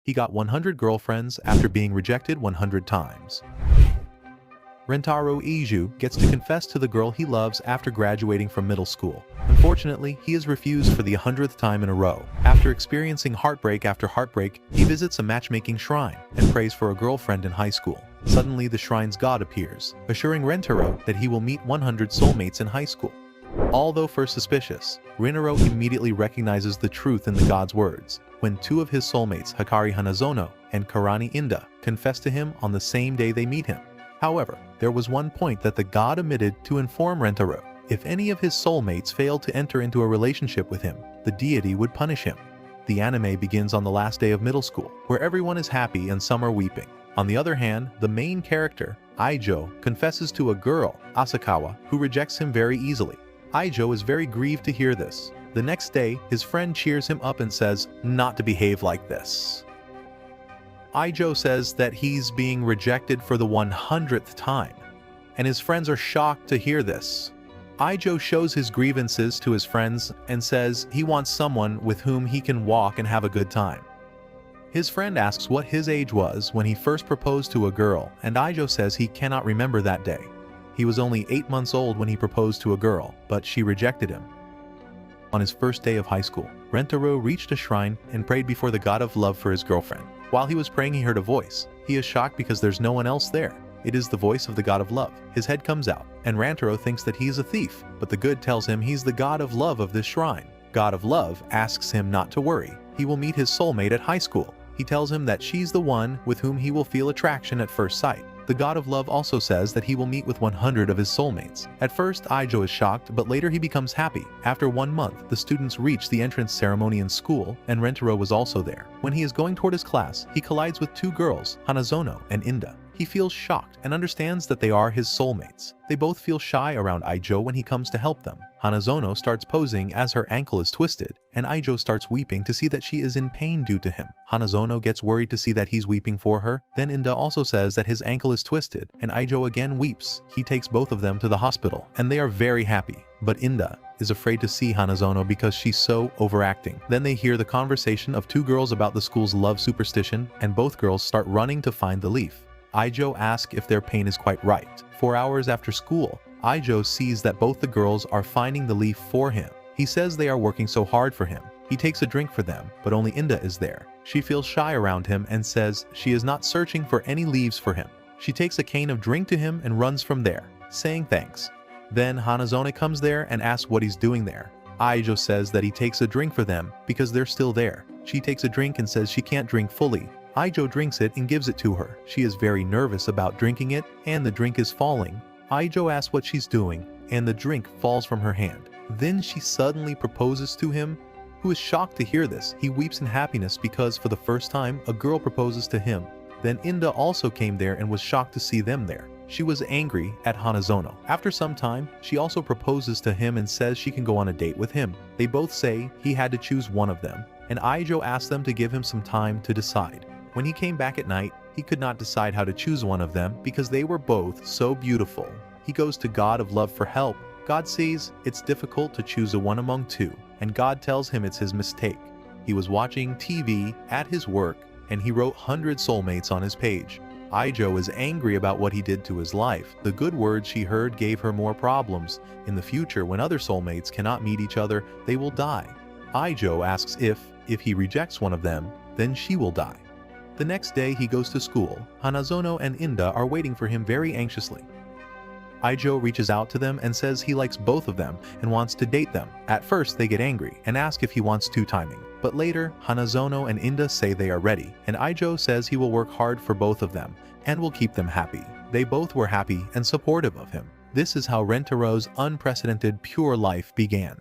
He got 100 girlfriends after being rejected 100 times. Rentaro Iju gets to confess to the girl he loves after graduating from middle school. Unfortunately, he is refused for the 100th time in a row. After experiencing heartbreak after heartbreak, he visits a matchmaking shrine and prays for a girlfriend in high school. Suddenly, the shrine's god appears, assuring Rentaro that he will meet 100 soulmates in high school. Although first suspicious, Rentaro immediately recognizes the truth in the god's words when two of his soulmates, Hikari Hanazono and Karani Inda, confess to him on the same day they meet him. However, there was one point that the god omitted to inform Rentaro. If any of his soulmates failed to enter into a relationship with him, the deity would punish him. The anime begins on the last day of middle school, where everyone is happy and some are weeping. On the other hand, the main character, Ijo, confesses to a girl, Asakawa, who rejects him very easily. Ijo is very grieved to hear this. The next day, his friend cheers him up and says not to behave like this. Ijo says that he's being rejected for the 100th time, and his friends are shocked to hear this. Ijo shows his grievances to his friends and says he wants someone with whom he can walk and have a good time. His friend asks what his age was when he first proposed to a girl, and Ijo says he cannot remember that day. He was only 8 months old when he proposed to a girl, but she rejected him. On his first day of high school, Rentaro reached a shrine and prayed before the god of love for his girlfriend. While he was praying, he heard a voice. He is shocked because there's no one else there. It is the voice of the god of love. His head comes out, and Rentaro thinks that he is a thief, but the good tells him he's the god of love of this shrine. God of love asks him not to worry. He will meet his soulmate at high school. He tells him that she's the one with whom he will feel attraction at first sight. The god of love also says that he will meet with 100 of his soulmates. At first, Ijo is shocked, but later he becomes happy. After 1 month, the students reach the entrance ceremony in school, and Rentaro was also there. When he is going toward his class, he collides with two girls, Hanazono and Inda. He feels shocked and understands that they are his soulmates. They both feel shy around Ijo when he comes to help them. Hanazono starts posing as her ankle is twisted, and Ijo starts weeping to see that she is in pain due to him. Hanazono gets worried to see that he's weeping for her. Then Inda also says that his ankle is twisted, and Ijo again weeps. He takes both of them to the hospital, and they are very happy. But Inda is afraid to see Hanazono because she's so overacting. Then they hear the conversation of two girls about the school's love superstition, and both girls start running to find the leaf. Ijo asks if their pain is quite right. 4 hours after school, Ijo sees that both the girls are finding the leaf for him. He says they are working so hard for him. He takes a drink for them, but only Inda is there. She feels shy around him and says she is not searching for any leaves for him. She takes a cane of drink to him and runs from there, saying thanks. Then Hanazono comes there and asks what he's doing there. Ijo says that he takes a drink for them because they're still there. She takes a drink and says she can't drink fully. Ijo drinks it and gives it to her. She is very nervous about drinking it, and the drink is falling. Ijo asks what she's doing, and the drink falls from her hand. Then she suddenly proposes to him, who is shocked to hear this. He weeps in happiness because for the first time, a girl proposes to him. Then Inda also came there and was shocked to see them there. She was angry at Hanazono. After some time, she also proposes to him and says she can go on a date with him. They both say he had to choose one of them, and Ijo asks them to give him some time to decide. When he came back at night, he could not decide how to choose one of them because they were both so beautiful. He goes to God of love for help. God sees it's difficult to choose a one among two, and God tells him it's his mistake. He was watching TV at his work, and he wrote 100 soulmates on his page. Ijo is angry about what he did to his life. The good words she heard gave her more problems. In the future, when other soulmates cannot meet each other, they will die. Ijo asks if he rejects one of them, then she will die. The next day he goes to school. Hanazono and Inda are waiting for him very anxiously. Ijo reaches out to them and says he likes both of them and wants to date them. At first they get angry and ask if he wants two-timing. But later, Hanazono and Inda say they are ready, and Ijo says he will work hard for both of them and will keep them happy. They both were happy and supportive of him. This is how Rentaro's unprecedented pure life began.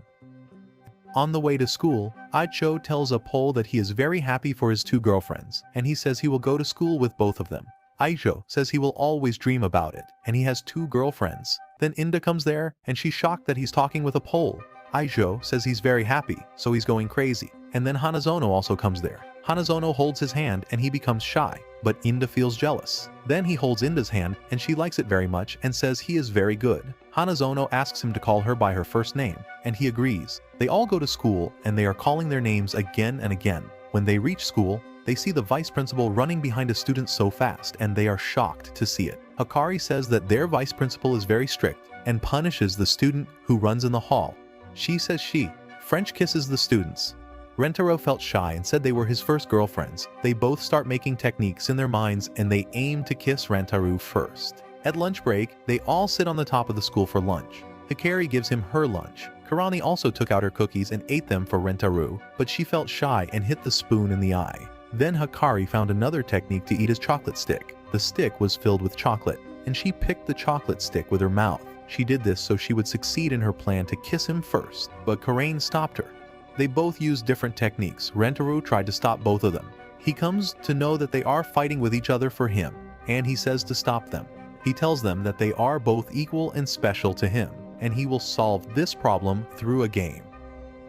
On the way to school, Ijo tells a Pole that he is very happy for his two girlfriends, and he says he will go to school with both of them. Ijo says he will always dream about it, and he has two girlfriends. Then Inda comes there, and she's shocked that he's talking with a Pole. Ijo says he's very happy, so he's going crazy. And then Hanazono also comes there. Hanazono holds his hand and he becomes shy, but Inda feels jealous. Then he holds Inda's hand and she likes it very much and says he is very good. Hanazono asks him to call her by her first name, and he agrees. They all go to school and they are calling their names again and again. When they reach school, they see the vice principal running behind a student so fast and they are shocked to see it. Hikari says that their vice principal is very strict and punishes the student who runs in the hall. She says she French kisses the students. Rentaro felt shy and said they were his first girlfriends. They both start making techniques in their minds and they aim to kiss Rentaro first. At lunch break, they all sit on the top of the school for lunch. Hikari gives him her lunch. Karani also took out her cookies and ate them for Rentaro, but she felt shy and hit the spoon in the eye. Then Hikari found another technique to eat his chocolate stick. The stick was filled with chocolate, and she picked the chocolate stick with her mouth. She did this so she would succeed in her plan to kiss him first, but Karain stopped her. They both used different techniques. Rentaro tried to stop both of them. He comes to know that they are fighting with each other for him, and he says to stop them. He tells them that they are both equal and special to him, and he will solve this problem through a game.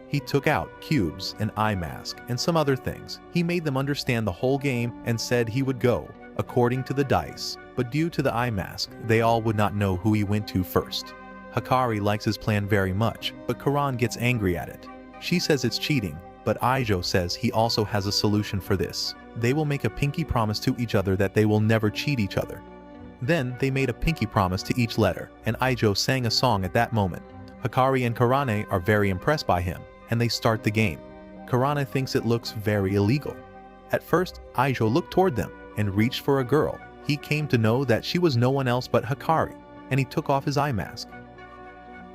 He took out cubes, an eye mask, and some other things. He made them understand the whole game and said he would go according to the dice, but due to the eye mask, they all would not know who he went to first. Hikari likes his plan very much, but Karan gets angry at it. She says it's cheating, but Aijo says he also has a solution for this. They will make a pinky promise to each other that they will never cheat each other. Then they made a pinky promise to each letter, and Aijo sang a song at that moment. Hikari and Karane are very impressed by him, and they start the game. Karane thinks it looks very illegal. At first, Aijo looked toward them and reached for a girl. He came to know that she was no one else but Hikari, and he took off his eye mask.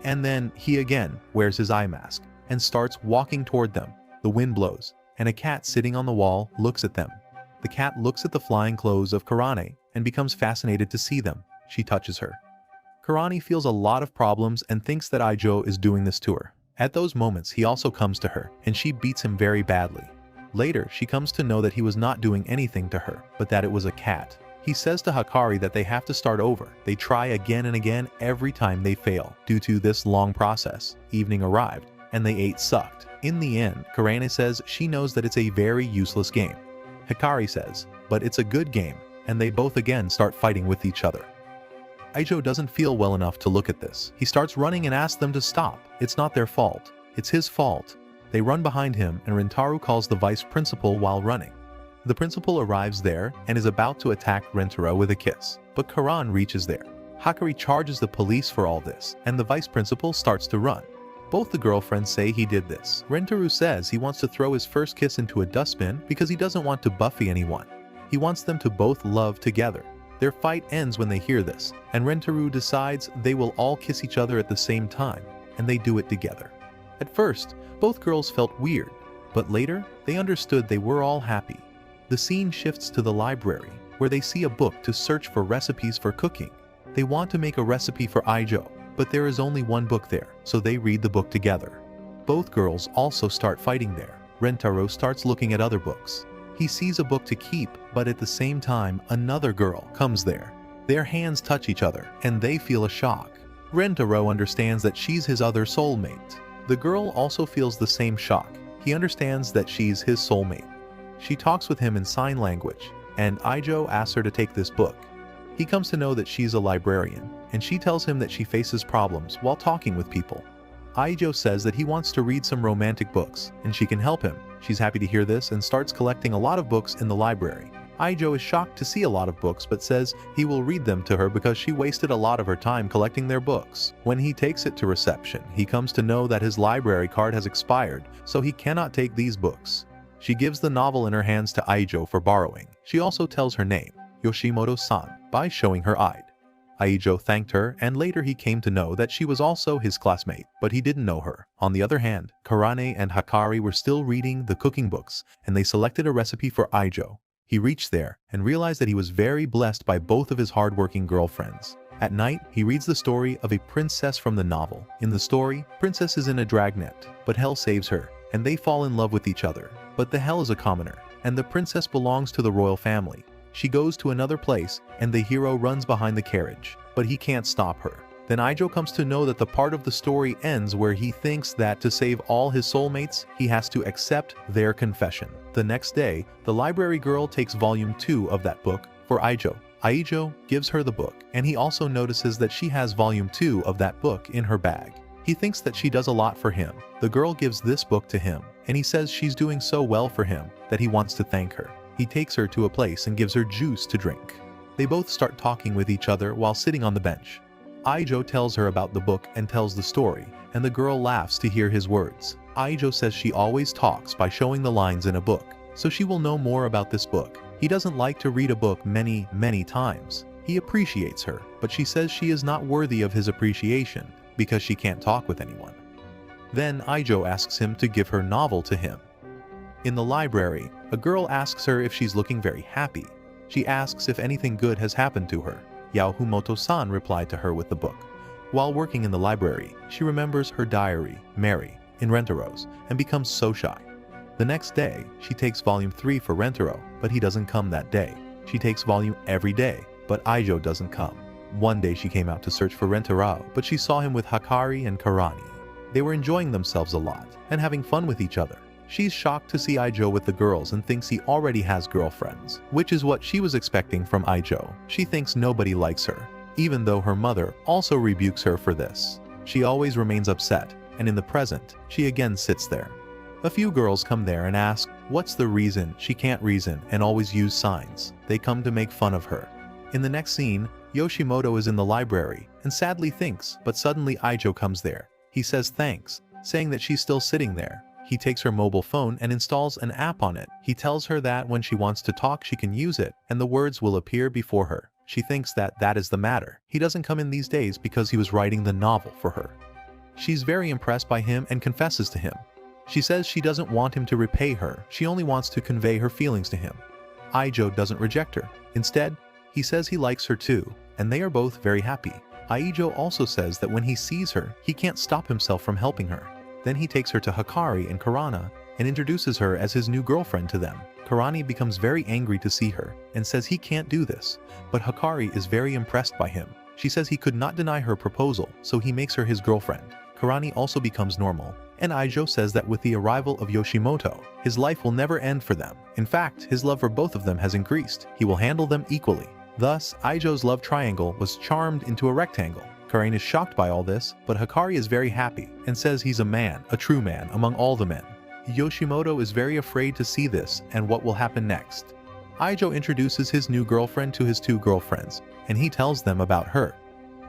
And then he again wears his eye mask and starts walking toward them. The wind blows, and a cat sitting on the wall looks at them. The cat looks at the flying clothes of Karane and becomes fascinated to see them. She touches her. Karani feels a lot of problems and thinks that Aijo is doing this to her. At those moments, he also comes to her, and she beats him very badly. Later, she comes to know that he was not doing anything to her, but that it was a cat. He says to Hikari that they have to start over. They try again and again every time they fail. Due to this long process, evening arrived, and they ate sucked. In the end, Karane says she knows that it's a very useless game. Hikari says, but it's a good game, and they both again start fighting with each other. Aijo doesn't feel well enough to look at this. He starts running and asks them to stop. It's not their fault. It's his fault. They run behind him, and Rentaro calls the vice principal while running. The principal arrives there and is about to attack Rentaro with a kiss, but Karan reaches there. Hikari charges the police for all this, and the vice principal starts to run. Both the girlfriends say he did this. Rentaro says he wants to throw his first kiss into a dustbin because he doesn't want to buffy anyone. He wants them to both love together. Their fight ends when they hear this, and Rentaro decides they will all kiss each other at the same time, and they do it together. At first, both girls felt weird, but later they understood they were all happy. The scene shifts to the library, where they see a book to search for recipes for cooking. They want to make a recipe for Aijo, but there is only one book there, so they read the book together. Both girls also start fighting there. Rentaro starts looking at other books. He sees a book to keep, but at the same time, another girl comes there. Their hands touch each other, and they feel a shock. Rentaro understands that she's his other soulmate. The girl also feels the same shock. He understands that she's his soulmate. She talks with him in sign language, and Aijo asks her to take this book. He comes to know that she's a librarian, and she tells him that she faces problems while talking with people. Aijo says that he wants to read some romantic books, and she can help him. She's happy to hear this and starts collecting a lot of books in the library. Aijo is shocked to see a lot of books but says he will read them to her because she wasted a lot of her time collecting their books. When he takes it to reception, he comes to know that his library card has expired, so he cannot take these books. She gives the novel in her hands to Aijo for borrowing. She also tells her name, Yoshimoto-san, by showing her ID. Aijo thanked her, and later he came to know that she was also his classmate, but he didn't know her. On the other hand, Karane and Hikari were still reading the cooking books, and they selected a recipe for Aijo. He reached there and realized that he was very blessed by both of his hardworking girlfriends. At night, he reads the story of a princess from the novel. In the story, Princess is in a dragnet, but Hell saves her, and they fall in love with each other. But the Hell is a commoner, and the princess belongs to the royal family. She goes to another place, and the hero runs behind the carriage, but he can't stop her. Then Aijo comes to know that the part of the story ends where he thinks that to save all his soulmates, he has to accept their confession. The next day, the library girl takes volume 2 of that book for Aijo. Aijo gives her the book, and he also notices that she has volume 2 of that book in her bag. He thinks that she does a lot for him. The girl gives this book to him, and he says she's doing so well for him that he wants to thank her. He takes her to a place and gives her juice to drink. They both start talking with each other while sitting on the bench. Aijo tells her about the book and tells the story, and the girl laughs to hear his words. Aijo says she always talks by showing the lines in a book, so she will know more about this book. He doesn't like to read a book many times. He appreciates her, but she says she is not worthy of his appreciation because she can't talk with anyone. Then Aijo asks him to give her novel to him. In the library, a girl asks her if she's looking very happy. She asks if anything good has happened to her. Yaohumoto-san replied to her with the book. While working in the library, she remembers her diary, Mary, in Rentaro's, and becomes so shy. The next day, she takes volume 3 for Rentaro, but he doesn't come that day. She takes volume every day, but Aijo doesn't come. One day she came out to search for Rentaro, but she saw him with Hakari and Karani. They were enjoying themselves a lot, and having fun with each other. She's shocked to see Aijo with the girls and thinks he already has girlfriends, which is what she was expecting from Aijo. She thinks nobody likes her, even though her mother also rebukes her for this. She always remains upset, and in the present, she again sits there. A few girls come there and ask what's the reason she can't reason and always use signs. They come to make fun of her. In the next scene, Yoshimoto is in the library and sadly thinks, but suddenly Aijo comes there. He says thanks, saying that she's still sitting there. He takes her mobile phone and installs an app on it. He tells her that when she wants to talk she can use it and the words will appear before her. She thinks that that is the matter. He doesn't come in these days because he was writing the novel for her. She's very impressed by him and confesses to him. She says she doesn't want him to repay her, she only wants to convey her feelings to him. Aijo doesn't reject her. Instead, he says he likes her too, and they are both very happy. Aijo also says that when he sees her, he can't stop himself from helping her. Then he takes her to Hakari and Karana and introduces her as his new girlfriend to them. Karani becomes very angry to see her and says he can't do this, but Hakari is very impressed by him. She says he could not deny her proposal, so he makes her his girlfriend. Karani also becomes normal, and Aijo says that with the arrival of Yoshimoto, his life will never end for them. In fact, his love for both of them has increased. He will handle them equally. Thus, Aijo's love triangle was charmed into a rectangle. Karen is shocked by all this, but Hakari is very happy and says he's a man, a true man among all the men. Yoshimoto is very afraid to see this and what will happen next. Aijo introduces his new girlfriend to his two girlfriends, and he tells them about her.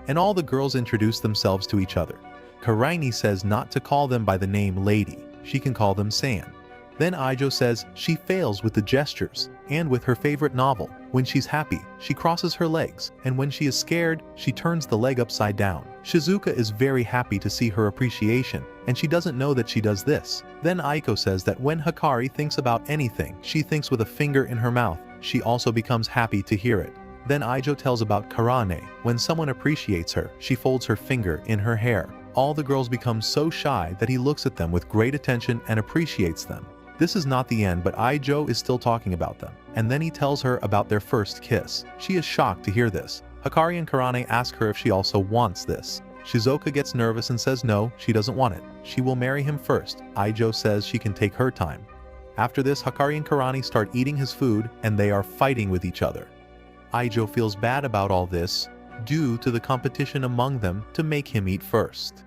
And all the girls introduce themselves to each other. Karaini says not to call them by the name Lady, she can call them San. Then Aijo says she fails with the gestures and with her favorite novel. When she's happy, she crosses her legs, and when she is scared, she turns the leg upside down. Shizuka is very happy to see her appreciation, and she doesn't know that she does this. Then Aiko says that when Hakari thinks about anything, she thinks with a finger in her mouth. She also becomes happy to hear it. Then Aijo tells about Karane. When someone appreciates her, she folds her finger in her hair. All the girls become so shy that he looks at them with great attention and appreciates them. This is not the end, but Aijo is still talking about them, and then he tells her about their first kiss. She is shocked to hear this. Hakari and Karane ask her if she also wants this. Shizuka gets nervous and says no, she doesn't want it. She will marry him first. Aijo says she can take her time. After this, Hakari and Karane start eating his food, and they are fighting with each other. Aijo feels bad about all this, due to the competition among them to make him eat first.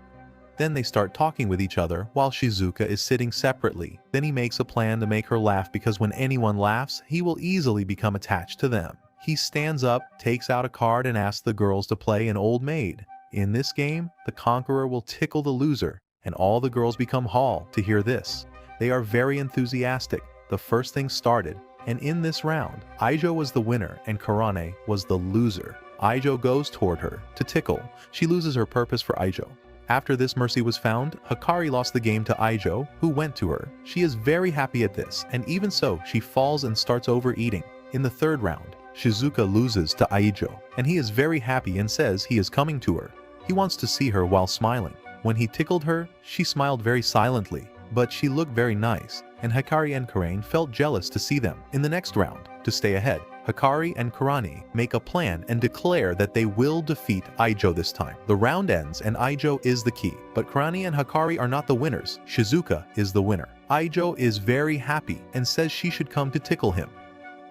Then they start talking with each other while Shizuka is sitting separately. Then he makes a plan to make her laugh because when anyone laughs, he will easily become attached to them. He stands up, takes out a card and asks the girls to play an old maid. In this game, the conqueror will tickle the loser, and all the girls become Hall to hear this. They are very enthusiastic. The first thing started, and in this round, Aijo was the winner and Karane was the loser. Aijo goes toward her to tickle. She loses her purpose for Aijo. After this mercy was found, Hakari lost the game to Aijo, who went to her. She is very happy at this, and even so, she falls and starts overeating. In the third round, Shizuka loses to Aijo, and he is very happy and says he is coming to her. He wants to see her while smiling. When he tickled her, she smiled very silently, but she looked very nice, and Hakari and Karain felt jealous to see them. In the next round, to stay ahead, Hakari and Karani make a plan and declare that they will defeat Aijo this time. The round ends and Aijo is the key, but Karani and Hakari are not the winners. Shizuka is the winner. Aijo is very happy and says she should come to tickle him.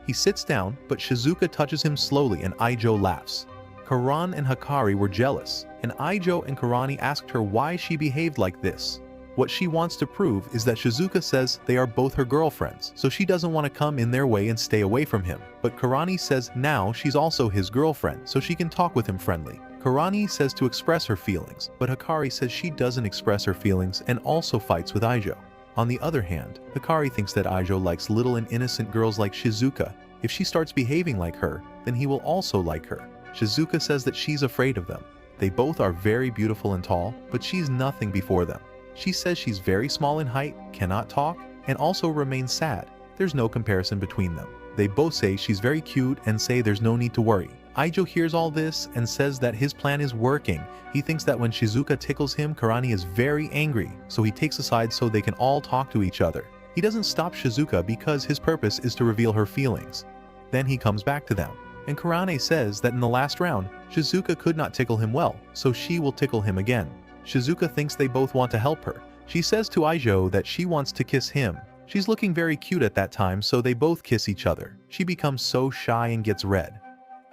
He sits down, but Shizuka touches him slowly and Aijo laughs. Karan and Hakari were jealous, and Aijo and Karani asked her why she behaved like this. What she wants to prove is that Shizuka says they are both her girlfriends, so she doesn't want to come in their way and stay away from him. But Karani says now she's also his girlfriend, so she can talk with him friendly. Karani says to express her feelings, but Hikari says she doesn't express her feelings and also fights with Aijo. On the other hand, Hikari thinks that Aijo likes little and innocent girls like Shizuka. If she starts behaving like her, then he will also like her. Shizuka says that she's afraid of them. They both are very beautiful and tall, but she's nothing before them. She says she's very small in height, cannot talk, and also remains sad. There's no comparison between them. They both say she's very cute and say there's no need to worry. Aijo hears all this and says that his plan is working. He thinks that when Shizuka tickles him, Karani is very angry, so he takes aside so they can all talk to each other. He doesn't stop Shizuka because his purpose is to reveal her feelings. Then he comes back to them, and Karane says that in the last round, Shizuka could not tickle him well, so she will tickle him again. Shizuka thinks they both want to help her. She says to Aijo that she wants to kiss him. She's looking very cute at that time, so they both kiss each other. She becomes so shy and gets red.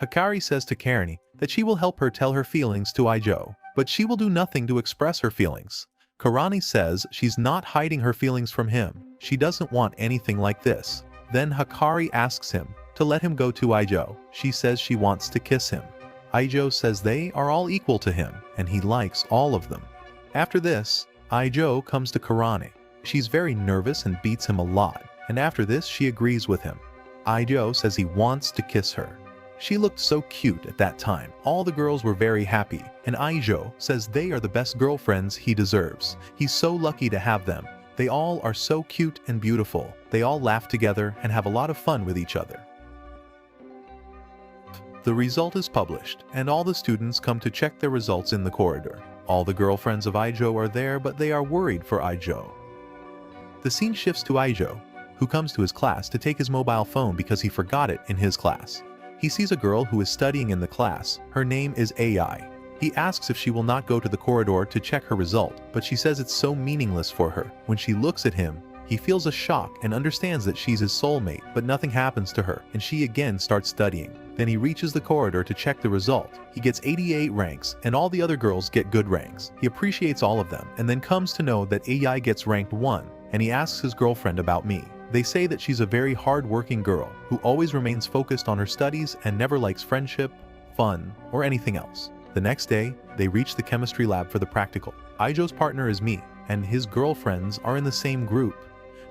Hikari says to Karani that she will help her tell her feelings to Aijo, but she will do nothing to express her feelings. Karani says she's not hiding her feelings from him. She doesn't want anything like this. Then Hikari asks him to let him go to Aijo. She says she wants to kiss him. Aijo says they are all equal to him, and he likes all of them. After this, Aijo comes to Karani. She's very nervous and beats him a lot, and after this she agrees with him. Aijo says he wants to kiss her. She looked so cute at that time. All the girls were very happy, and Aijo says they are the best girlfriends he deserves. He's so lucky to have them. They all are so cute and beautiful. They all laugh together and have a lot of fun with each other. The result is published, and all the students come to check their results in the corridor. All the girlfriends of Aijo are there, but they are worried for Aijo. The scene shifts to Aijo, who comes to his class to take his mobile phone because he forgot it in his class. He sees a girl who is studying in the class. Her name is AI. He asks if she will not go to the corridor to check her result, but she says it's so meaningless for her. When she looks at him, he feels a shock and understands that she's his soulmate, but nothing happens to her, and she again starts studying. Then he reaches the corridor to check the result. He gets 88 ranks, and all the other girls get good ranks. He appreciates all of them, and then comes to know that AI gets ranked 1, and he asks his girlfriend about me. They say that she's a very hard-working girl who always remains focused on her studies and never likes friendship, fun, or anything else. The next day, they reach the chemistry lab for the practical. Aijo's partner is me, and his girlfriends are in the same group.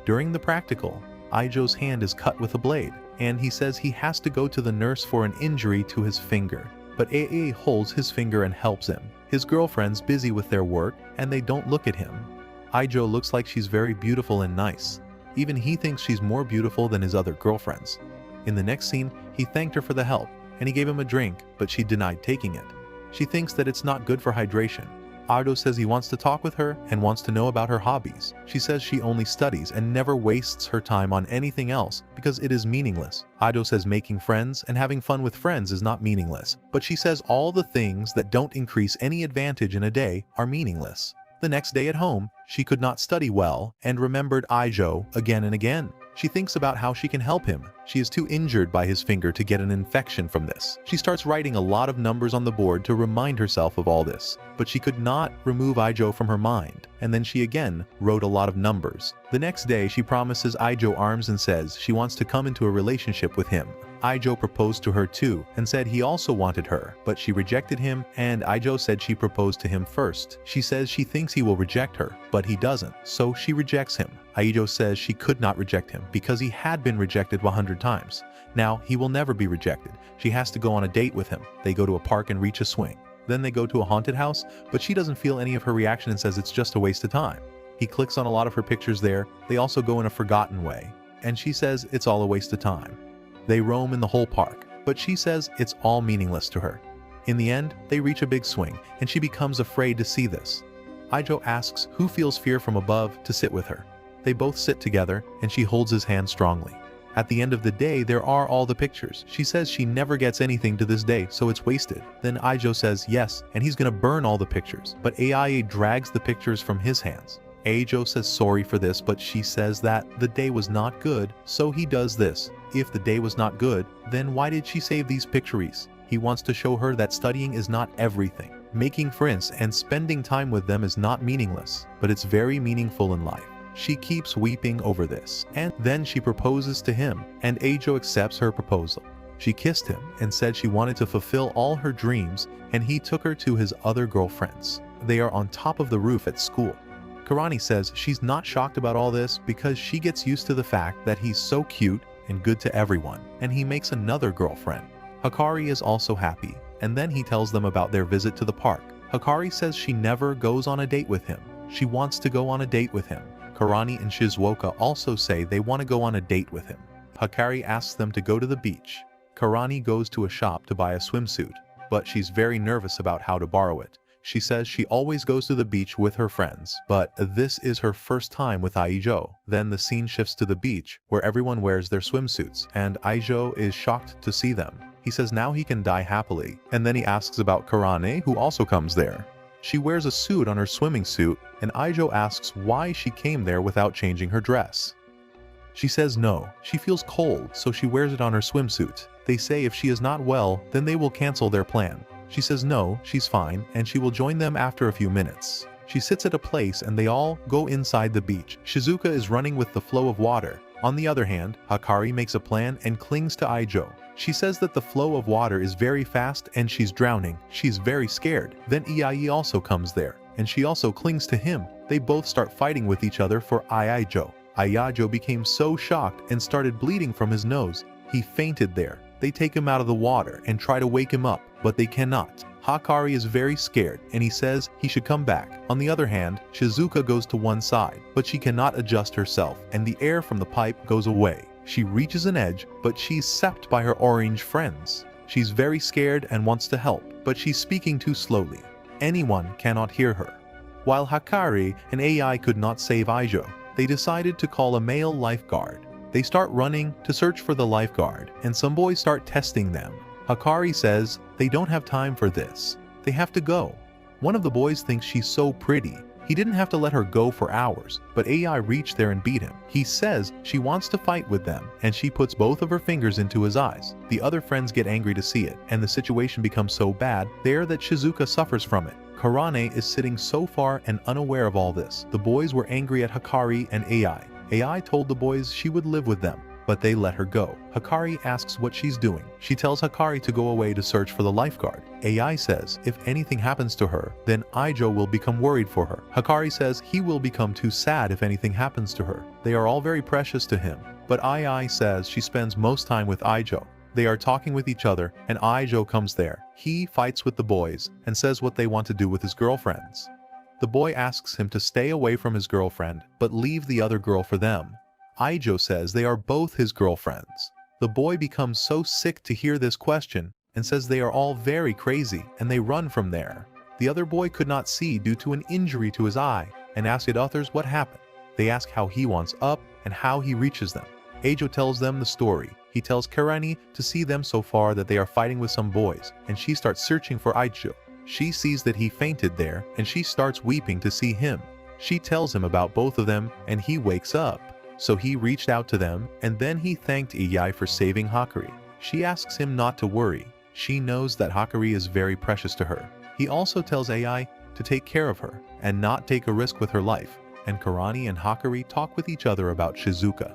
During the practical, Aijo's hand is cut with a blade, and he says he has to go to the nurse for an injury to his finger. But AA holds his finger and helps him. His girlfriend's busy with their work, and they don't look at him. Aijo looks like she's very beautiful and nice. Even he thinks she's more beautiful than his other girlfriends. In the next scene, he thanked her for the help, and he gave him a drink, but she denied taking it. She thinks that it's not good for hydration. Aijo says he wants to talk with her and wants to know about her hobbies. She says she only studies and never wastes her time on anything else because it is meaningless. Aijo says making friends and having fun with friends is not meaningless, but she says all the things that don't increase any advantage in a day are meaningless. The next day at home, she could not study well and remembered Aijo again and again. She thinks about how she can help him. She is too injured by his finger to get an infection from this. She starts writing a lot of numbers on the board to remind herself of all this, but she could not remove Aijo from her mind, and then she again wrote a lot of numbers. The next day, she promises Aijo arms and says she wants to come into a relationship with him. Aijo proposed to her too and said he also wanted her, but she rejected him, and Aijo said she proposed to him first. She says she thinks he will reject her, but he doesn't, so she rejects him. Aijo says she could not reject him because he had been rejected 100 times. Now he will never be rejected. She has to go on a date with him. They go to a park and reach a swing. Then they go to a haunted house, but she doesn't feel any of her reaction and says it's just a waste of time. He clicks on a lot of her pictures there. They also go in a forgotten way, and she says it's all a waste of time. They roam in the whole park, but she says it's all meaningless to her. In the end, they reach a big swing, and she becomes afraid to see this. Aijo asks who feels fear from above to sit with her. They both sit together, and she holds his hand strongly. At the end of the day, there are all the pictures. She says she never gets anything to this day, so it's wasted. Then Aijo says yes, and he's gonna burn all the pictures, but AIA drags the pictures from his hands. Aijo says sorry for this, but she says that the day was not good, so he does this. If the day was not good, then why did she save these pictures? He wants to show her that studying is not everything. Making friends and spending time with them is not meaningless, but it's very meaningful in life. She keeps weeping over this, and then she proposes to him, and Ajo accepts her proposal. She kissed him and said she wanted to fulfill all her dreams, and he took her to his other girlfriends. They are on top of the roof at school. Karani says she's not shocked about all this because she gets used to the fact that he's so cute and good to everyone, and he makes another girlfriend. Hikari is also happy, and then he tells them about their visit to the park. Hikari says she never goes on a date with him. She wants to go on a date with him. Karani and Shizuoka also say they want to go on a date with him. Hikari asks them to go to the beach. Karani goes to a shop to buy a swimsuit, but she's very nervous about how to borrow it. She says she always goes to the beach with her friends, but this is her first time with Aijo. Then the scene shifts to the beach, where everyone wears their swimsuits, and Aijo is shocked to see them. He says now he can die happily, and then he asks about Karane, who also comes there. She wears a suit on her swimming suit, and Aijo asks why she came there without changing her dress. She says no, she feels cold, so she wears it on her swimsuit. They say if she is not well, then they will cancel their plan. She says no, she's fine, and she will join them after a few minutes. She sits at a place and they all go inside the beach. Shizuka is running with the flow of water. On the other hand, Hikari makes a plan and clings to Aijo. She says that the flow of water is very fast and she's drowning. She's very scared. Then Iai also comes there, and she also clings to him. They both start fighting with each other for Aijo. Aijo became so shocked and started bleeding from his nose. He fainted there. They take him out of the water and try to wake him up, but they cannot. Hikari is very scared and he says he should come back. On the other hand, Shizuka goes to one side, but she cannot adjust herself and the air from the pipe goes away. She reaches an edge, but she's sapped by her orange friends. She's very scared and wants to help, but she's speaking too slowly. Anyone cannot hear her. While Hikari and Ai could not save Aijo, they decided to call a male lifeguard. They start running to search for the lifeguard, and some boys start testing them. Hikari says they don't have time for this. They have to go. One of the boys thinks she's so pretty. He didn't have to let her go for hours, but Ai reached there and beat him. He says she wants to fight with them, and she puts both of her fingers into his eyes. The other friends get angry to see it, and the situation becomes so bad there that Shizuka suffers from it. Karane is sitting so far and unaware of all this. The boys were angry at Hikari and Ai. Ai told the boys she would live with them, but they let her go. Hikari asks what she's doing. She tells Hikari to go away to search for the lifeguard. Ai says if anything happens to her, then Aijo will become worried for her. Hikari says he will become too sad if anything happens to her. They are all very precious to him, but Ai says she spends most time with Aijo. They are talking with each other, and Aijo comes there. He fights with the boys and says what they want to do with his girlfriends. The boy asks him to stay away from his girlfriend, but leave the other girl for them. Aijo says they are both his girlfriends. The boy becomes so sick to hear this question and says they are all very crazy, and they run from there. The other boy could not see due to an injury to his eye and asked others what happened. They ask how he wants up and how he reaches them. Aijo tells them the story. He tells Karani to see them so far that they are fighting with some boys, and she starts searching for Aijo. She sees that he fainted there, and she starts weeping to see him. She tells him about both of them, and he wakes up. So he reached out to them, and then he thanked Iai for saving Hikari. She asks him not to worry. She knows that Hikari is very precious to her. He also tells Ai to take care of her, and not take a risk with her life, and Karani and Hikari talk with each other about Shizuka.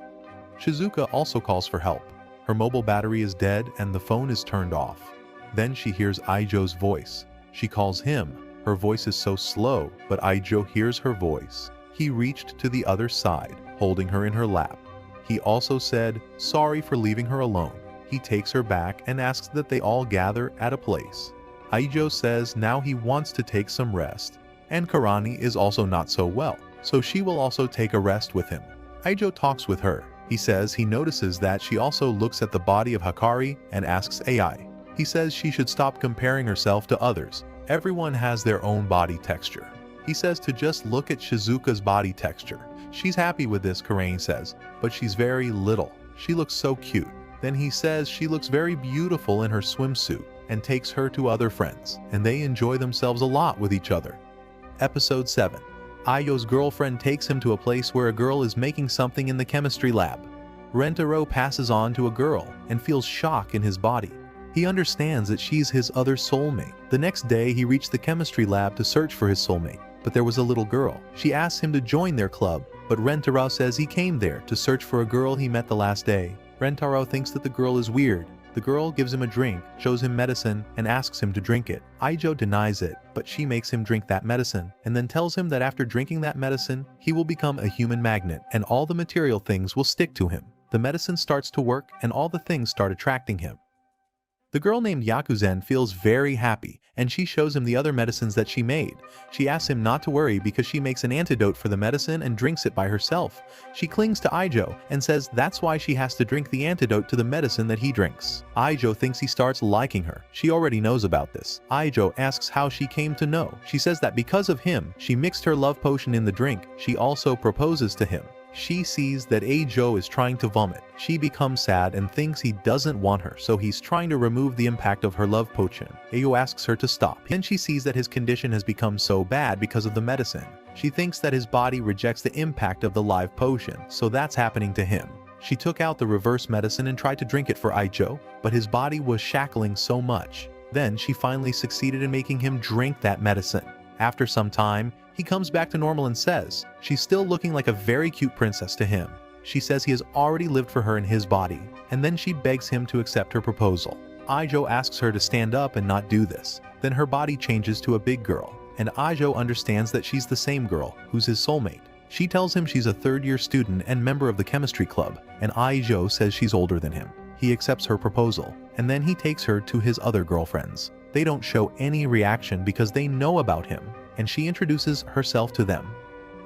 Shizuka also calls for help. Her mobile battery is dead, and the phone is turned off. Then she hears Aijo's voice. She calls him. Her voice is so slow, but Aijo hears her voice. He reached to the other side, holding her in her lap. He also said, sorry for leaving her alone. He takes her back and asks that they all gather at a place. Aijo says now he wants to take some rest, and Karani is also not so well, so she will also take a rest with him. Aijo talks with her. He says he notices that she also looks at the body of Hikari and asks Ai. He says she should stop comparing herself to others. Everyone has their own body texture. He says to just look at Shizuka's body texture. She's happy with this, Karane says, but she's very little. She looks so cute. Then he says she looks very beautiful in her swimsuit and takes her to other friends, and they enjoy themselves a lot with each other. Episode 7. Aijo's girlfriend takes him to a place where a girl is making something in the chemistry lab. Rentaro passes on to a girl and feels shock in his body. He understands that she's his other soulmate. The next day, he reached the chemistry lab to search for his soulmate, but there was a little girl. She asks him to join their club, but Rentaro says he came there to search for a girl he met the last day. Rentaro thinks that the girl is weird. The girl gives him a drink, shows him medicine, and asks him to drink it. Aijo denies it, but she makes him drink that medicine, and then tells him that after drinking that medicine, he will become a human magnet, and all the material things will stick to him. The medicine starts to work, and all the things start attracting him. The girl named Yakuzen feels very happy, and she shows him the other medicines that she made. She asks him not to worry because she makes an antidote for the medicine and drinks it by herself. She clings to Aijo and says that's why she has to drink the antidote to the medicine that he drinks. Aijo thinks he starts liking her. She already knows about this. Aijo asks how she came to know. She says that because of him, she mixed her love potion in the drink. She also proposes to him. She sees that Aijo is trying to vomit. She becomes sad and thinks he doesn't want her, so he's trying to remove the impact of her love potion. Aijo asks her to stop. Then she sees that his condition has become so bad because of the medicine. She thinks that his body rejects the impact of the live potion, so that's happening to him. She took out the reverse medicine and tried to drink it for Aijo, but his body was shackling so much. Then she finally succeeded in making him drink that medicine. After some time, he comes back to normal and says she's still looking like a very cute princess to him. She says he has already lived for her in his body, and then she begs him to accept her proposal. Aijo asks her to stand up and not do this. Then her body changes to a big girl, and Aijo understands that she's the same girl who's his soulmate. She tells him she's a third-year student and member of the chemistry club, and Aijo says she's older than him. He accepts her proposal, and then he takes her to his other girlfriends. They don't show any reaction because they know about him, and she introduces herself to them.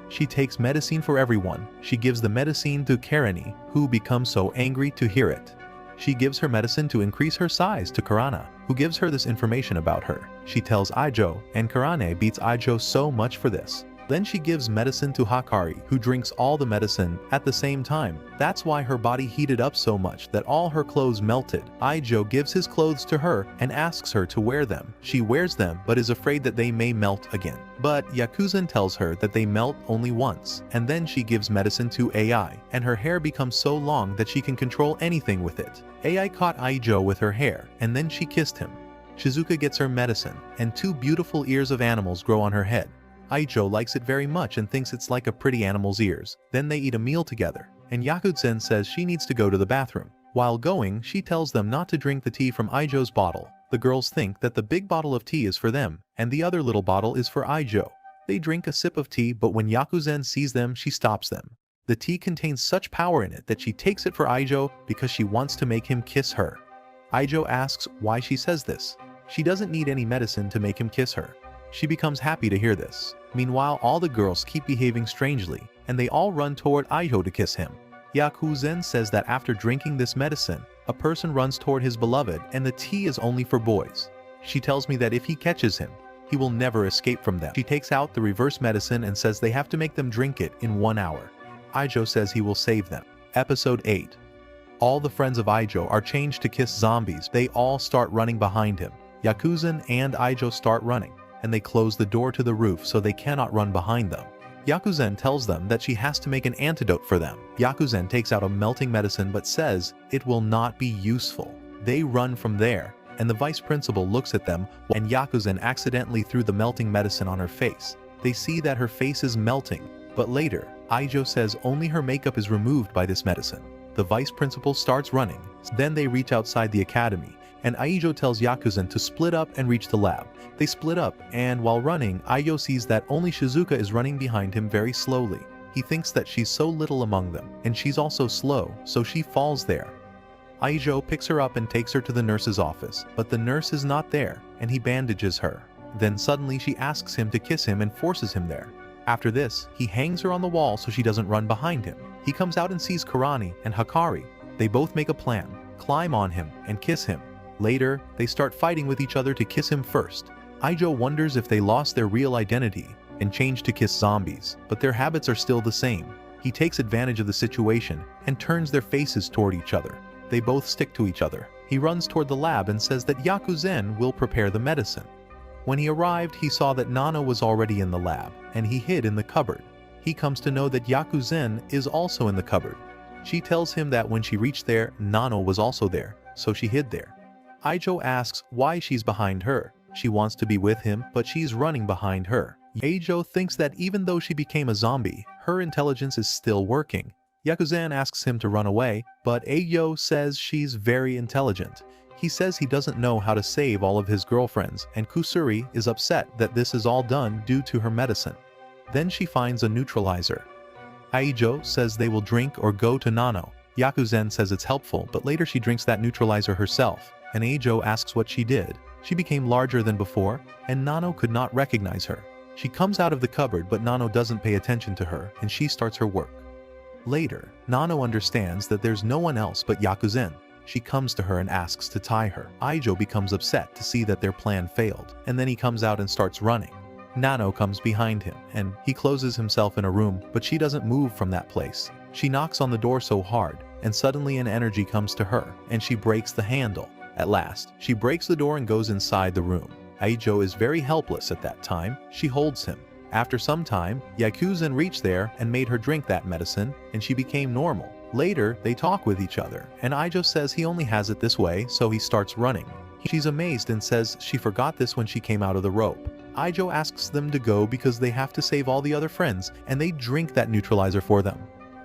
She takes medicine for everyone. She gives the medicine to Karani, who becomes so angry to hear it. She gives her medicine to increase her size to Karana, who gives her this information about her. She tells Aijo, and Karane beats Aijo so much for this. Then she gives medicine to Hakari, who drinks all the medicine at the same time. That's why her body heated up so much that all her clothes melted. Aijo gives his clothes to her and asks her to wear them. She wears them but is afraid that they may melt again. But Yakuzen tells her that they melt only once, and then she gives medicine to AI, and her hair becomes so long that she can control anything with it. AI caught Aijo with her hair, and then she kissed him. Shizuka gets her medicine, and 2 beautiful ears of animals grow on her head. Aijo likes it very much and thinks it's like a pretty animal's ears. Then they eat a meal together, and Yakuzen says she needs to go to the bathroom. While going, she tells them not to drink the tea from Aijo's bottle. The girls think that the big bottle of tea is for them, and the other little bottle is for Aijo. They drink a sip of tea, but when Yakuzen sees them, she stops them. The tea contains such power in it that she takes it for Aijo because she wants to make him kiss her. Aijo asks why she says this. She doesn't need any medicine to make him kiss her. She becomes happy to hear this. Meanwhile, all the girls keep behaving strangely, and they all run toward Aijo to kiss him. Yakuzen says that after drinking this medicine, a person runs toward his beloved and the tea is only for boys. She tells me that if he catches him, he will never escape from them. She takes out the reverse medicine and says they have to make them drink it in 1 hour. Aijo says he will save them. Episode 8. All the friends of Aijo are changed to kiss zombies. They all start running behind him. Yakuzen and Aijo start running, and they close the door to the roof so they cannot run behind them. Yakuzen tells them that she has to make an antidote for them. Yakuzen takes out a melting medicine but says it will not be useful. They run from there, and the vice principal looks at them, and Yakuzen accidentally threw the melting medicine on her face. They see that her face is melting, but later, Aijo says only her makeup is removed by this medicine. The vice principal starts running. Then they reach outside the academy, and Aijo tells Yakuzen to split up and reach the lab. They split up, and while running, Aijo sees that only Shizuka is running behind him very slowly. He thinks that she's so little among them, and she's also slow, so she falls there. Aijo picks her up and takes her to the nurse's office, but the nurse is not there, and he bandages her. Then suddenly she asks him to kiss him and forces him there. After this, he hangs her on the wall so she doesn't run behind him. He comes out and sees Karani and Hakari. They both make a plan, climb on him, and kiss him. Later, they start fighting with each other to kiss him first. Aijo wonders if they lost their real identity and changed to kiss zombies, but their habits are still the same. He takes advantage of the situation and turns their faces toward each other. They both stick to each other. He runs toward the lab and says that Yakuzen will prepare the medicine. When he arrived, he saw that Nana was already in the lab, and he hid in the cupboard. He comes to know that Yakuzen is also in the cupboard. She tells him that when she reached there, Nana was also there, so she hid there. Aijo asks why she's behind her. She wants to be with him, but she's running behind her. Aijo thinks that even though she became a zombie, her intelligence is still working. Yakuzan asks him to run away, but Aijo says she's very intelligent. He says he doesn't know how to save all of his girlfriends, and Kusuri is upset that this is all done due to her medicine. Then she finds a neutralizer. Aijo says they will drink or go to Nano. Yakuzan says it's helpful, but later she drinks that neutralizer herself, and Aijo asks what she did. She became larger than before, and Nano could not recognize her. She comes out of the cupboard, but Nano doesn't pay attention to her, and she starts her work. Later, Nano understands that there's no one else but Yakuzan. She comes to her and asks to tie her. Aijo becomes upset to see that their plan failed, and then he comes out and starts running. Nano comes behind him, and he closes himself in a room, but she doesn't move from that place. She knocks on the door so hard, and suddenly an energy comes to her, and she breaks the handle. At last, she breaks the door and goes inside the room. Aijo is very helpless at that time. She holds him. After some time, Yakuzan reached there and made her drink that medicine, and she became normal. Later, they talk with each other, and Aijo says he only has it this way, so he starts running. She's amazed and says she forgot this when she came out of the rope. Aijo asks them to go because they have to save all the other friends, and they drink that neutralizer for them.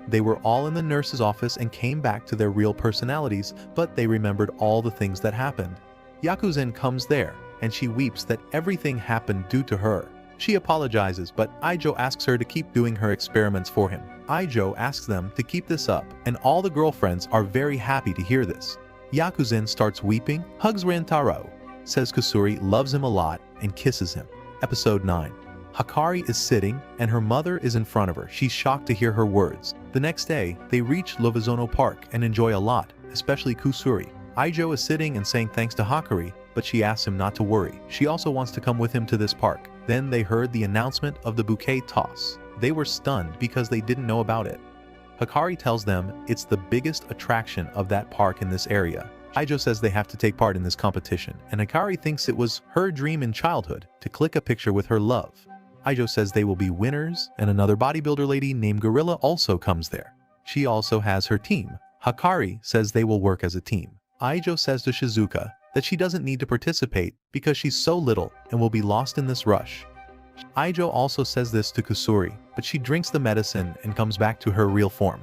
They were all in the nurse's office and came back to their real personalities, but they remembered all the things that happened. Yakuzan comes there, and she weeps that everything happened due to her. She apologizes, but Aijo asks her to keep doing her experiments for him. Aijo asks them to keep this up, and all the girlfriends are very happy to hear this. Yakuzan starts weeping, hugs Rentaro, says Kusuri loves him a lot, and kisses him. Episode 9. Hakari is sitting, and her mother is in front of her. She's shocked to hear her words. The next day, they reach Lovazono Park and enjoy a lot, especially Kusuri. Aijo is sitting and saying thanks to Hakari, but she asks him not to worry. She also wants to come with him to this park. Then they heard the announcement of the bouquet toss. They were stunned because they didn't know about it. Hakari tells them it's the biggest attraction of that park in this area. Aijo says they have to take part in this competition, and Hakari thinks it was her dream in childhood to click a picture with her love. Aijo says they will be winners, and another bodybuilder lady named Gorilla also comes there. She also has her team. Hakari says they will work as a team. Aijo says to Shizuka that she doesn't need to participate because she's so little and will be lost in this rush. Aijo also says this to Kusuri, but she drinks the medicine and comes back to her real form.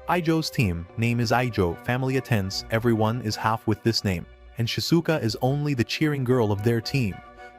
Aijo's team name is Aijo family attends, everyone is half with this name, and Shizuka is only the cheering girl of their team.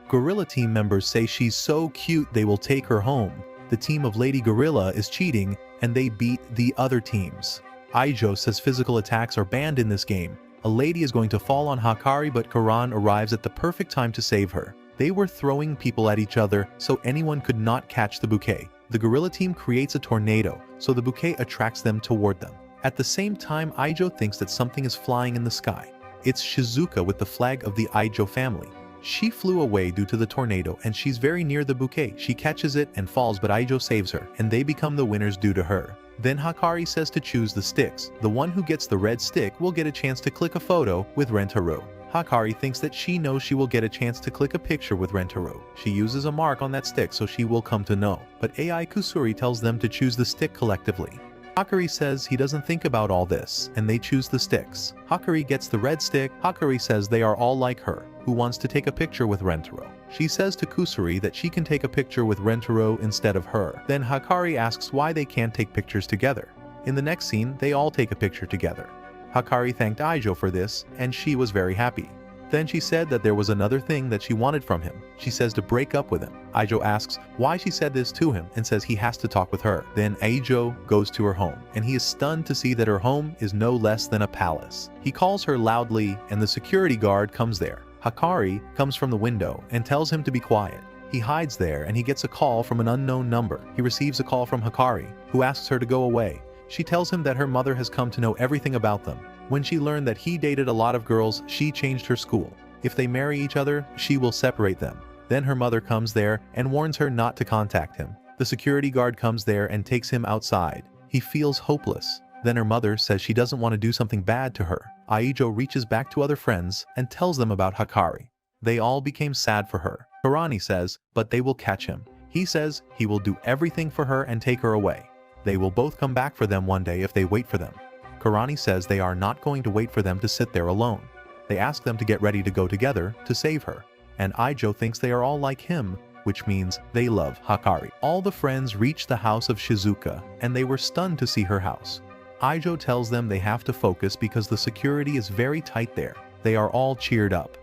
Gorilla team members say she's so cute they will take her home. The team of Lady Gorilla is cheating and they beat the other teams. Aijo says physical attacks are banned in this game. A lady is going to fall on Hakari, but Karan arrives at the perfect time to save her. They were throwing people at each other so anyone could not catch the bouquet. The gorilla team creates a tornado, so the bouquet attracts them toward them. At the same time, Aijo thinks that something is flying in the sky. It's Shizuka with the flag of the Aijo family. She flew away due to the tornado and she's very near the bouquet. She catches it and falls, but Aijo saves her, and they become the winners due to her. Then Hakari says to choose the sticks. The one who gets the red stick will get a chance to click a photo with Rentaro. Hakari thinks that she knows she will get a chance to click a picture with Rentaro. She uses a mark on that stick so she will come to know. But AI Kusuri tells them to choose the stick collectively. Hakari says he doesn't think about all this, and they choose the sticks. Hakari gets the red stick. Hakari says they are all like her, who wants to take a picture with Rentaro. She says to Kusuri that she can take a picture with Rentaro instead of her. Then Hakari asks why they can't take pictures together. In the next scene, they all take a picture together. Hakari thanked Aijo for this, and she was very happy. Then she said that there was another thing that she wanted from him. She says to break up with him. Aijo asks why she said this to him and says he has to talk with her. Then Aijo goes to her home, and he is stunned to see that her home is no less than a palace. He calls her loudly, and the security guard comes there. Hakari comes from the window and tells him to be quiet. He hides there, and he gets a call from an unknown number. He receives a call from Hakari, who asks her to go away. She tells him that her mother has come to know everything about them. When she learned that he dated a lot of girls, she changed her school. If they marry each other, she will separate them. Then her mother comes there and warns her not to contact him. The security guard comes there and takes him outside. He feels hopeless. Then her mother says she doesn't want to do something bad to her. Aijo reaches back to other friends and tells them about Hakari. They all became sad for her. Karani says, but they will catch him. He says he will do everything for her and take her away. They will both come back for them one day if they wait for them. Karani says they are not going to wait for them to sit there alone. They ask them to get ready to go together to save her, and Ijo thinks they are all like him, which means they love Hakari. All the friends reach the house of Shizuka, and they were stunned to see her house. Ijo tells them they have to focus because the security is very tight there. They are all cheered up.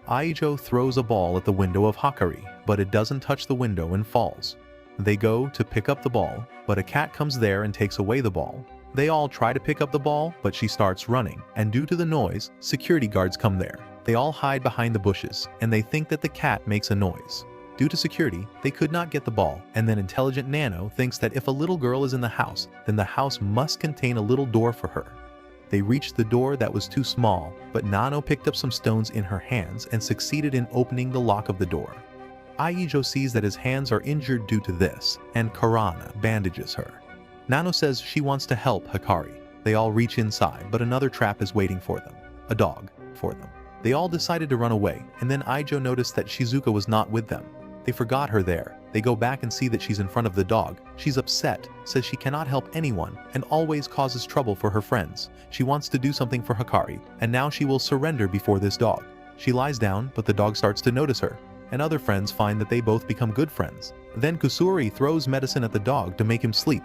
Ijo throws a ball at the window of Hakari, but it doesn't touch the window and falls. They go to pick up the ball, but a cat comes there and takes away the ball. They all try to pick up the ball, but she starts running, and due to the noise, security guards come there. They all hide behind the bushes, and they think that the cat makes a noise. Due to security, they could not get the ball, and then intelligent Nano thinks that if a little girl is in the house, then the house must contain a little door for her. They reached the door that was too small, but Nano picked up some stones in her hands and succeeded in opening the lock of the door. Ijo sees that his hands are injured due to this, and Karana bandages her. Nano says she wants to help Hakari. They all reach inside, but another trap is waiting for them, a dog, for them. They all decided to run away, and then Ijo noticed that Shizuka was not with them. They forgot her there. They go back and see that she's in front of the dog. She's upset, says she cannot help anyone, and always causes trouble for her friends. She wants to do something for Hakari, and now she will surrender before this dog. She lies down, but the dog starts to notice her, and other friends find that they both become good friends. Then Kusuri throws medicine at the dog to make him sleep,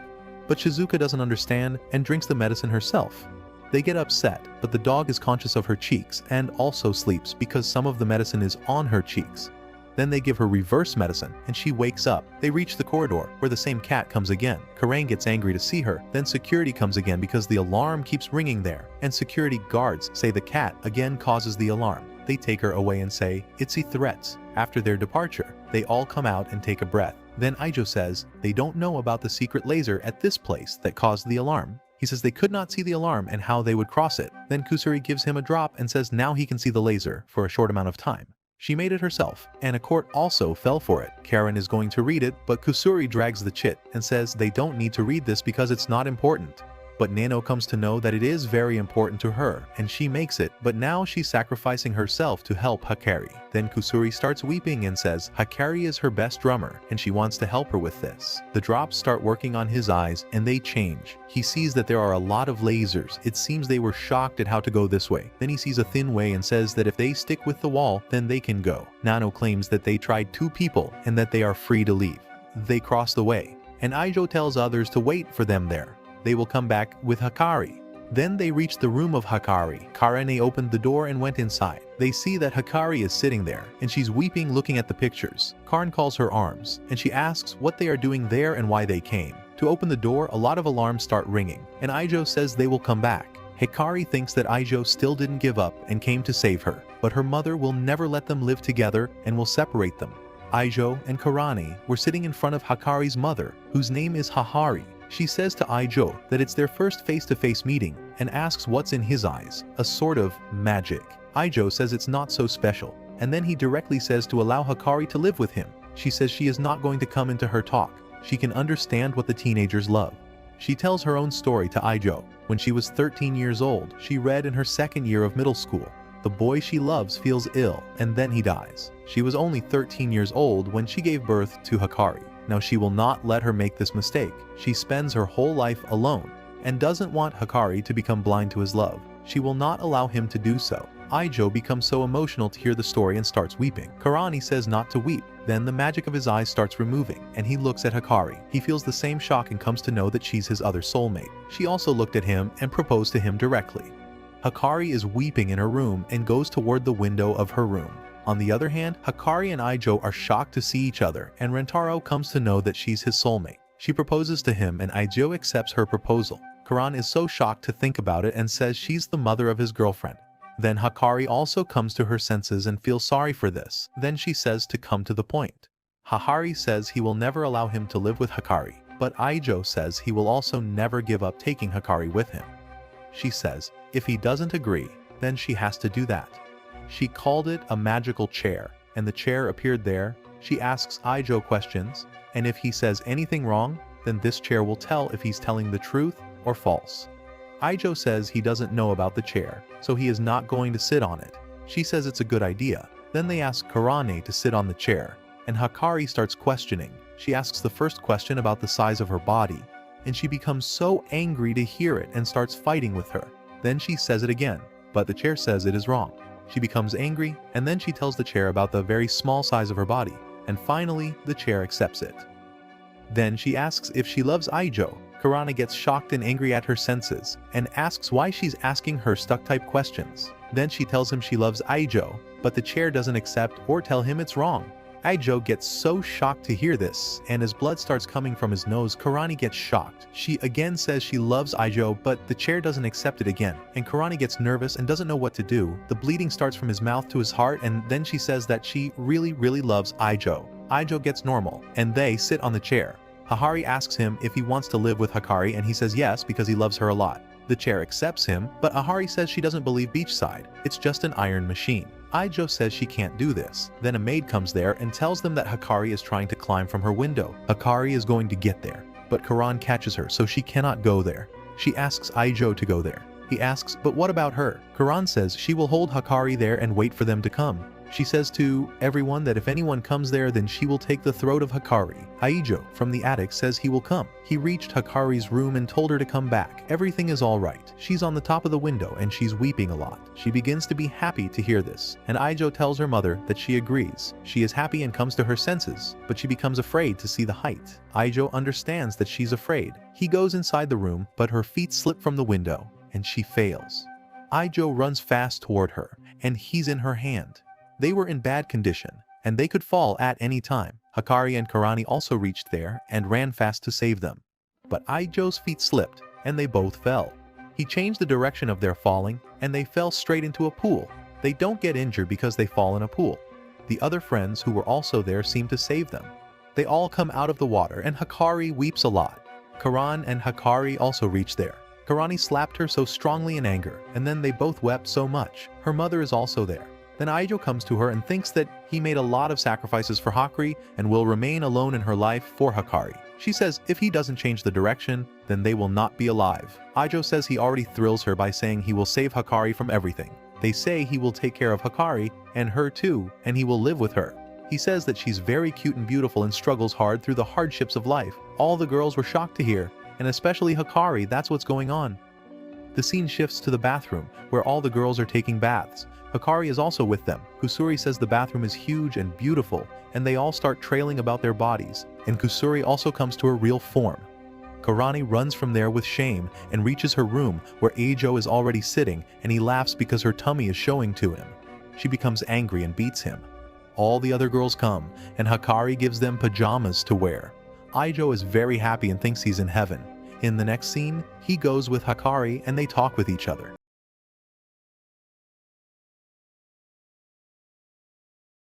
but Shizuka doesn't understand and drinks the medicine herself. They get upset, but the dog is conscious of her cheeks and also sleeps because some of the medicine is on her cheeks. Then they give her reverse medicine, and she wakes up. They reach the corridor, where the same cat comes again. Karain gets angry to see her. Then security comes again because the alarm keeps ringing there, and security guards say the cat again causes the alarm. They take her away and say, "Itsy threats." After their departure, they all come out and take a breath. Then Ijo says they don't know about the secret laser at this place that caused the alarm. He says they could not see the alarm and how they would cross it. Then Kusuri gives him a drop and says now he can see the laser for a short amount of time. She made it herself, and a court also fell for it. Karen is going to read it, but Kusuri drags the chit and says they don't need to read this because it's not important. But Nano comes to know that it is very important to her, and she makes it, but now she's sacrificing herself to help Hakari. Then Kusuri starts weeping and says Hakari is her best drummer, and she wants to help her with this. The drops start working on his eyes, and they change. He sees that there are a lot of lasers. It seems they were shocked at how to go this way. Then he sees a thin way and says that if they stick with the wall, then they can go. Nano claims that they tried 2 people, and that they are free to leave. They cross the way, and Ijo tells others to wait for them there. They will come back with Hakari. Then they reach the room of Hakari. Karane opened the door and went inside. They see that Hakari is sitting there, and she's weeping looking at the pictures. Karn calls her arms, and she asks what they are doing there and why they came. To open the door, a lot of alarms start ringing, and Ijo says they will come back. Hikari thinks that Ijo still didn't give up and came to save her, but her mother will never let them live together and will separate them. Ijo and Karane were sitting in front of Hakari's mother, whose name is Hahari. She says to Ijo that it's their first face-to-face meeting and asks what's in his eyes, a sort of magic. Ijo says it's not so special, and then he directly says to allow Hakari to live with him. She says she is not going to come into her talk. She can understand what the teenagers love. She tells her own story to Ijo. When she was 13 years old, she read in her second year of middle school. The boy she loves feels ill, and then he dies. She was only 13 years old when she gave birth to Hakari. Now she will not let her make this mistake. She spends her whole life alone and doesn't want Hakari to become blind to his love. She will not allow him to do so. Ijo becomes so emotional to hear the story and starts weeping. Karani says not to weep. Then the magic of his eyes starts removing, and he looks at Hakari. He feels the same shock and comes to know that she's his other soulmate. She also looked at him and proposed to him directly. Hakari is weeping in her room and goes toward the window of her room. On the other hand, Hakari and Ijo are shocked to see each other, and Rentaro comes to know that she's his soulmate. She proposes to him, and Ijo accepts her proposal. Karan is so shocked to think about it and says she's the mother of his girlfriend. Then Hakari also comes to her senses and feels sorry for this. Then she says to come to the point. Hahari says he will never allow him to live with Hakari, but Ijo says he will also never give up taking Hakari with him. She says if he doesn't agree, then she has to do that. She called it a magical chair, and the chair appeared there. She asks Ijo questions, and if he says anything wrong, then this chair will tell if he's telling the truth or false. Ijo says he doesn't know about the chair, so he is not going to sit on it. She says it's a good idea. Then they ask Karane to sit on the chair, and Hakari starts questioning. She asks the first question about the size of her body, and she becomes so angry to hear it and starts fighting with her. Then she says it again, but the chair says it is wrong. She becomes angry, and then she tells the chair about the very small size of her body, and finally, the chair accepts it. Then she asks if she loves Aijo. Karana gets shocked and angry at her senses, and asks why she's asking her stuck-type questions. Then she tells him she loves Aijo, but the chair doesn't accept or tell him it's wrong. Aijo gets so shocked to hear this, and as blood starts coming from his nose, Karani gets shocked. She again says she loves Aijo, but the chair doesn't accept it again, and Karani gets nervous and doesn't know what to do. The bleeding starts from his mouth to his heart, and then she says that she really loves Aijo. Aijo gets normal, and they sit on the chair. Hahari asks him if he wants to live with Hakari, and he says yes because he loves her a lot. The chair accepts him, but Ahari says she doesn't believe beachside. It's just an iron machine. Aijo says she can't do this. Then a maid comes there and tells them that Hakari is trying to climb from her window. Hakari is going to get there, but Karan catches her, so she cannot go there. She asks Aijo to go there. He asks, but what about her? Karan says she will hold Hakari there and wait for them to come. She says to everyone that if anyone comes there, then she will take the throat of Hakari. Aijo from the attic says he will come. He reached Hakari's room and told her to come back. Everything is all right. She's on the top of the window and she's weeping a lot. She begins to be happy to hear this, and Aijo tells her mother that she agrees. She is happy and comes to her senses, but she becomes afraid to see the height. Aijo understands that she's afraid. He goes inside the room, but her feet slip from the window and she fails. Aijo runs fast toward her, and he's in her hand. They were in bad condition, and they could fall at any time. Hakari and Karani also reached there and ran fast to save them. But Aijo's feet slipped, and they both fell. He changed the direction of their falling, and they fell straight into a pool. They don't get injured because they fall in a pool. The other friends who were also there seem to save them. They all come out of the water, and Hakari weeps a lot. Karan and Hakari also reach there. Karani slapped her so strongly in anger, and then they both wept so much. Her mother is also there. Then Aijo comes to her and thinks that he made a lot of sacrifices for Hakari and will remain alone in her life for Hakari. She says if he doesn't change the direction, then they will not be alive. Aijo says he already thrills her by saying he will save Hakari from everything. They say he will take care of Hakari and her too, and he will live with her. He says that she's very cute and beautiful and struggles hard through the hardships of life. All the girls were shocked to hear, and especially Hakari. That's what's going on. The scene shifts to the bathroom, where all the girls are taking baths. Hakari is also with them. Kusuri says the bathroom is huge and beautiful, and they all start trailing about their bodies, and Kusuri also comes to her real form. Karani runs from there with shame and reaches her room, where Aijo is already sitting, and he laughs because her tummy is showing to him. She becomes angry and beats him. All the other girls come, and Hakari gives them pajamas to wear. Aijo is very happy and thinks he's in heaven. In the next scene, he goes with Hakari and they talk with each other.